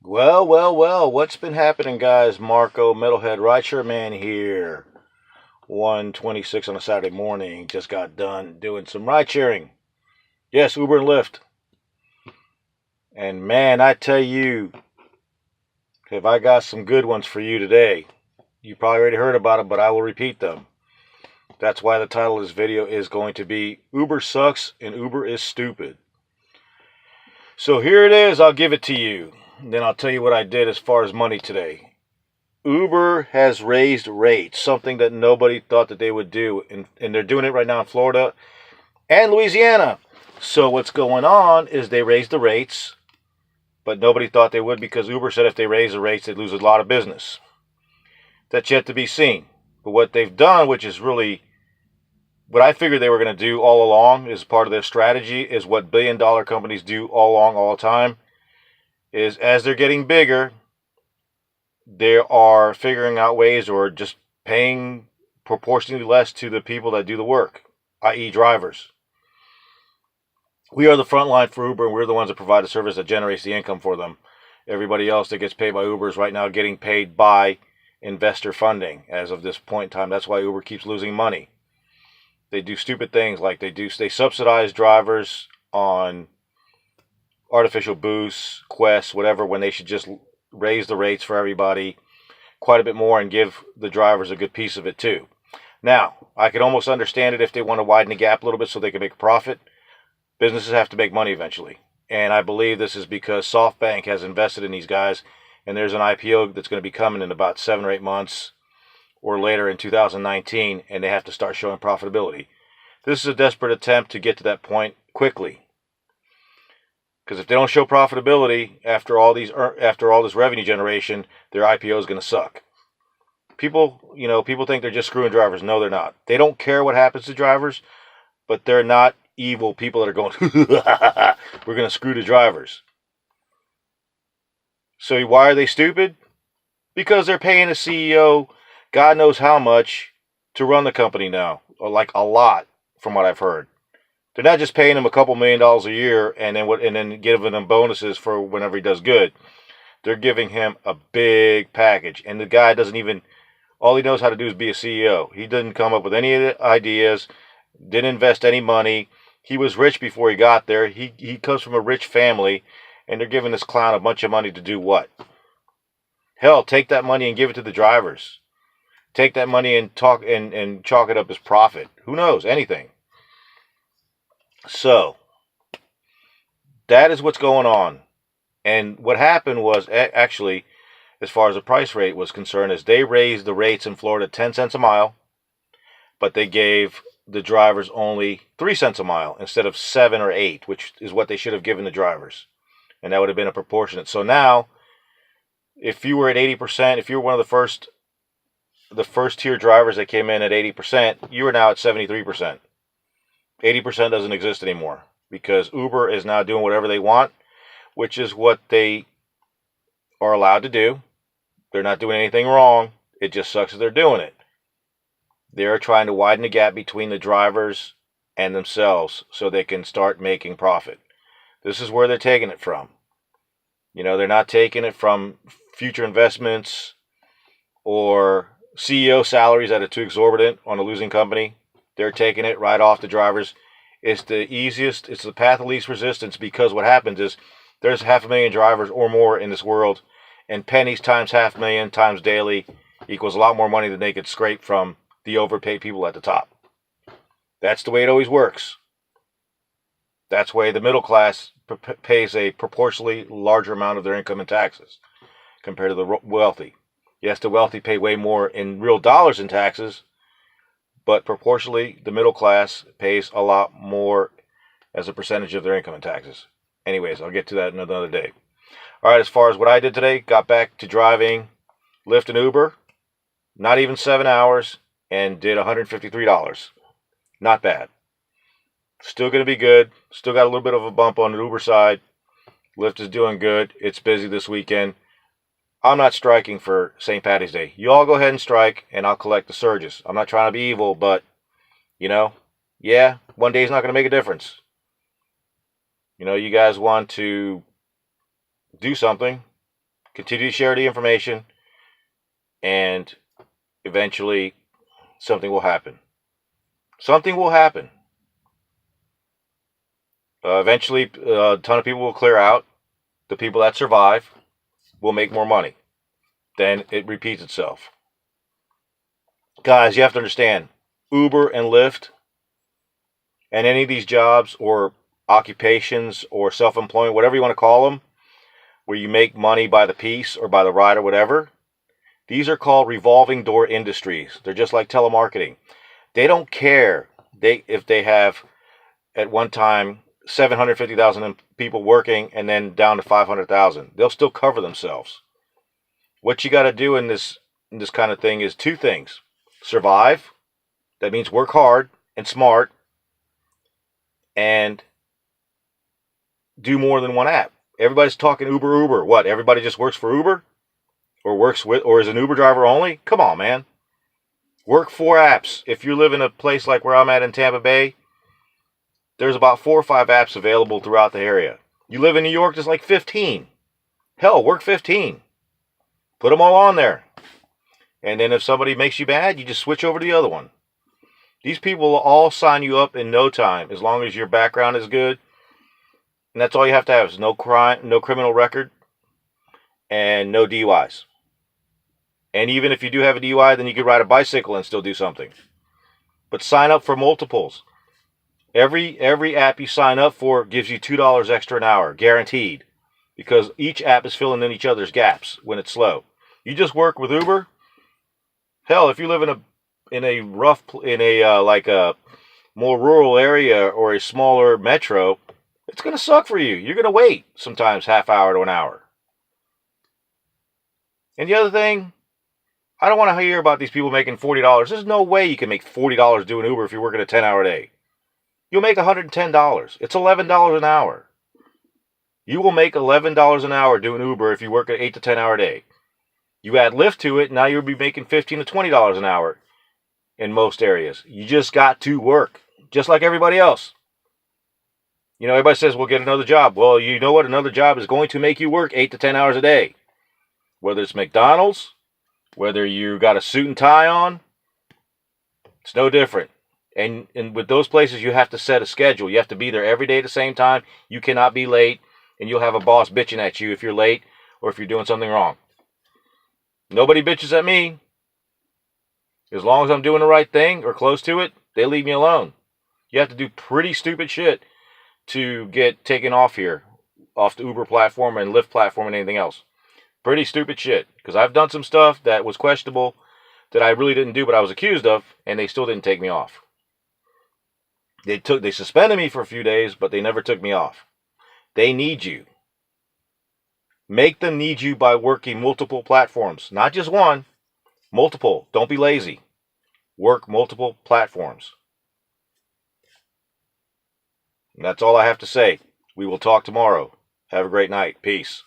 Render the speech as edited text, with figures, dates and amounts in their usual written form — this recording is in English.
Well, what's been happening, guys? Marco, Metalhead Rideshare Man here. 1:26 on a Saturday morning. Just got done doing some ride sharing. Yes, Uber and Lyft. And man, I tell you, have I got some good ones for you today. You probably already heard about them, but I will repeat them. That's why the title of this video is going to be Uber Sucks and Uber is Stupid. So here it is, I'll give it to you. Then I'll tell you what I did as far as money today. Uber has raised rates, something that nobody thought that they would do. And they're doing it right now in Florida and Louisiana. So what's going on is they raised the rates, but nobody thought they would because Uber said if they raise the rates, they'd lose a lot of business. That's yet to be seen. But what they've done, which is really what I figured they were going to do all along, is part of their strategy, is what billion-dollar companies do all along, all the time, is as they're getting bigger, they are figuring out ways or just paying proportionally less to the people that do the work, i.e. drivers. We are the front line for Uber, and we're the ones that provide a service that generates the income for them. Everybody else that gets paid by Uber is right now getting paid by investor funding as of this point in time. That's why Uber keeps losing money. They do stupid things like they subsidize drivers on artificial boosts, quests, whatever, when they should just raise the rates for everybody quite a bit more and give the drivers a good piece of it too. Now, I could almost understand it if they want to widen the gap a little bit so they can make a profit. Businesses have to make money eventually. And I believe this is because SoftBank has invested in these guys, and there's an IPO that's going to be coming in about 7 or 8 months or later in 2019, and they have to start showing profitability. This is a desperate attempt to get to that point quickly. Because if they don't show profitability after all this revenue generation, their IPO is going to suck. People think they're just screwing drivers. No, they're not. They don't care what happens to drivers, but they're not evil people that are going, we're going to screw the drivers. So why are they stupid? Because they're paying a CEO God knows how much to run the company now. Like a lot, from what I've heard. They're not just paying him a couple $1,000,000 a year and then giving him bonuses for whenever he does good. They're giving him a big package, and the guy doesn't even. All he knows how to do is be a CEO. He didn't come up with any ideas, didn't invest any money. He was rich before he got there. He comes from a rich family, and they're giving this clown a bunch of money to do what? Hell, take that money and give it to the drivers. Take that money and chalk it up as profit. Who knows? Anything. So, that is what's going on. And what happened was, actually, as far as the price rate was concerned, is they raised the rates in Florida 10 cents a mile, but they gave the drivers only 3 cents a mile instead of 7 or 8, which is what they should have given the drivers. And that would have been a proportionate. So now, if you were at 80%, if you were one of the first tier drivers that came in at 80%, you are now at 73%. 80% doesn't exist anymore because Uber is now doing whatever they want, which is what they are allowed to do. They're not doing anything wrong. It just sucks that they're doing it. They're trying to widen the gap between the drivers and themselves so they can start making profit. This is where they're taking it from. They're not taking it from future investments or CEO salaries that are too exorbitant on a losing company. They're taking it right off the drivers. It's the easiest, it's the path of least resistance, because what happens is there's 500,000 drivers or more in this world, and pennies times 500,000 times daily equals a lot more money than they could scrape from the overpaid people at the top. That's the way it always works. That's why the middle class pays a proportionally larger amount of their income in taxes compared to the wealthy. Yes, the wealthy pay way more in real dollars in taxes, but proportionally, the middle class pays a lot more as a percentage of their income in taxes. Anyways, I'll get to that another day. All right, as far as what I did today, got back to driving Lyft and Uber, not even 7 hours, and did $153. Not bad. Still going to be good. Still got a little bit of a bump on the Uber side. Lyft is doing good. It's busy this weekend. I'm not striking for St. Patty's Day. You all go ahead and strike, and I'll collect the surges. I'm not trying to be evil, but, yeah, one day's not going to make a difference. You guys want to do something, Continue to share the information, and eventually something will happen. Something will happen. Eventually, a ton of people will clear out. The people that survive will make more money. Then it repeats itself. Guys, you have to understand, Uber and Lyft and any of these jobs or occupations or self-employment, whatever you want to call them, where you make money by the piece or by the ride or whatever, these are called revolving door industries. They're just like telemarketing. They don't care if they have at one time 750,000 people working and then down to 500,000. They'll still cover themselves. What you got to do in this kind of thing is two things. Survive. That means work hard and smart. And do more than one app. Everybody's talking Uber. What? Everybody just works for Uber? Or is an Uber driver only? Come on, man. Work 4 apps. If you live in a place like where I'm at in Tampa Bay, there's about 4 or 5 apps available throughout the area. You live in New York, there's like 15. Hell, work 15. Put them all on there. And then if somebody makes you mad, you just switch over to the other one. These people will all sign you up in no time, as long as your background is good. And that's all you have to have is no crime, no criminal record, and no DUIs. And even if you do have a DUI, then you could ride a bicycle and still do something. But sign up for multiples. Every app you sign up for gives you $2 extra an hour, guaranteed. Because each app is filling in each other's gaps when it's slow. You just work with Uber. Hell, if you live in a more rural area or a smaller metro, it's going to suck for you. You're going to wait sometimes half hour to an hour. And the other thing, I don't want to hear about these people making $40. There's no way you can make $40 doing Uber if you're working a 10-hour day. You'll make $110. It's $11 an hour. You will make $11 an hour doing Uber if you work an 8 to 10-hour day. You add Lyft to it, now you'll be making $15 to $20 an hour in most areas. You just got to work, just like everybody else. You know, everybody says, well, get another job. Well, you know what? Another job is going to make you work 8 to 10 hours a day. Whether it's McDonald's, whether you got a suit and tie on, it's no different. And with those places, you have to set a schedule. You have to be there every day at the same time. You cannot be late, and you'll have a boss bitching at you if you're late or if you're doing something wrong. Nobody bitches at me. As long as I'm doing the right thing or close to it, they leave me alone. You have to do pretty stupid shit to get taken off here, off the Uber platform and Lyft platform and anything else. Pretty stupid shit. Because I've done some stuff that was questionable that I really didn't do, but I was accused of, and they still didn't take me off. They suspended me for a few days, but they never took me off. They need you. Make them need you by working multiple platforms. Not just one. Multiple. Don't be lazy. Work multiple platforms. And that's all I have to say. We will talk tomorrow. Have a great night. Peace.